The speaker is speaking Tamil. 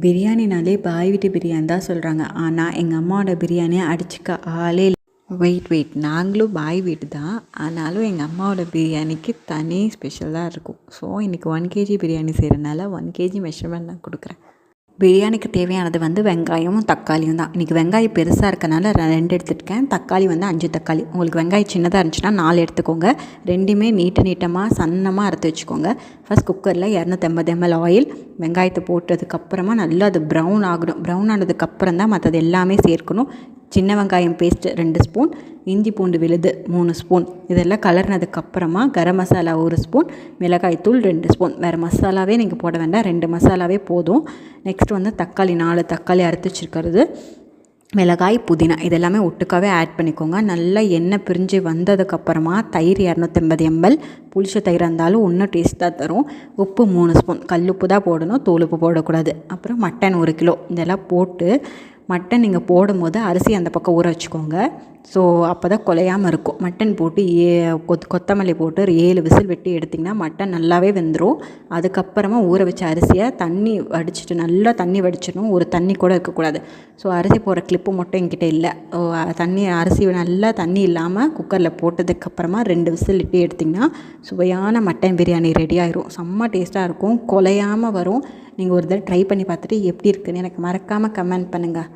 பிரியாணினாலே பாய் வீட்டு பிரியாணி தான் சொல்கிறாங்க. ஆனால் எங்கள் அம்மாவோட பிரியாணியை அடிச்சுக்க ஆளே இல்லை. வெயிட் நாங்களும் பாய் வீட்டு தான். ஆனாலும் எங்கள் அம்மாவோட பிரியாணிக்கு தனி ஸ்பெஷலாக இருக்கும். ஸோ இன்றைக்கி 1 kg பிரியாணி செய்கிறனால 1 kg மெஷர்மெண்ட் நான் கொடுக்குறேன். பிரியாணிக்கு தேவையானது வெங்காயமும் தக்காளியும் தான். இன்றைக்கி வெங்காயம் பெருசாக இருக்கனால 2 எடுத்துருக்கேன். தக்காளி 5 தக்காளி. உங்களுக்கு வெங்காயம் சின்னதாக இருந்துச்சுன்னா 4 எடுத்துக்கோங்க. ரெண்டுமே நீட்டமாக சன்னமாக அறுத்து வச்சுக்கோங்க. ஃபஸ்ட் குக்கரில் 250 ml ஆயில், வெங்காயத்தை போட்டதுக்கப்புறமா நல்லா அது ப்ரௌன் ஆகணும். ப்ரௌன் ஆனதுக்கப்புறம் தான் மற்றது எல்லாமே சேர்க்கணும். சின்ன வெங்காயம் பேஸ்ட்டு 2 ஸ்பூன், இஞ்சி பூண்டு விழுது 3 ஸ்பூன். இதெல்லாம் கலர்னதுக்கப்புறமா கரம் மசாலா 1 ஸ்பூன், மிளகாய் தூள் 2 ஸ்பூன். வேறு மசாலாவே நீங்கள் போட வேண்டாம், 2 மசாலாவே போதும். நெக்ஸ்ட் தக்காளி 4 தக்காளி அறுத்து வச்சுருக்கிறது, மிளகாய், புதினா இதெல்லாமே ஒட்டுக்காவே ஆட் பண்ணிக்கோங்க. நல்லா எண்ணெய் பிரிஞ்சு வந்ததுக்கப்புறமா தயிர் 250 ml, புளிச்ச தயிராக இருந்தாலும் இன்னும் டேஸ்ட்டாக தரும். உப்பு 3 ஸ்பூன், கல் உப்பு தான் போடணும், தூள் உப்பு போடக்கூடாது. அப்புறம் மட்டன் 1 கிலோ. இதெல்லாம் போட்டு மட்டன் நீங்கள் போடும்போது அரிசி அந்த பக்கம் ஊற வச்சுக்கோங்க. ஸோ அப்போ தான் குலையாமல் இருக்கும். மட்டன் போட்டு கொத்தமல்லி போட்டு ஒரு 7 விசில் வெட்டி எடுத்திங்கன்னா மட்டன் நல்லாவே வெந்துடும். அதுக்கப்புறமா ஊற வச்ச அரிசியை தண்ணி வடிச்சிட்டு நல்லா தண்ணி வடிச்சிடணும். ஒரு தண்ணி கூட இருக்கக்கூடாது. ஸோ அரிசி போடுற கிளிப்பு மட்டும் என்கிட்ட இல்லை. அரிசி நல்லா தண்ணி இல்லாமல் குக்கரில் போட்டதுக்கப்புறமா 2 விசில் விட்டு எடுத்திங்கன்னா சுவையான மட்டன் பிரியாணி ரெடி ஆயிரும். செம்ம டேஸ்ட்டாக இருக்கும், குலையாமல் வரும். நீங்கள் ஒரு தடவை ட்ரை பண்ணி பார்த்துட்டு எப்படி இருக்குன்னு எனக்கு மறக்காமல் கமெண்ட் பண்ணுங்கள்.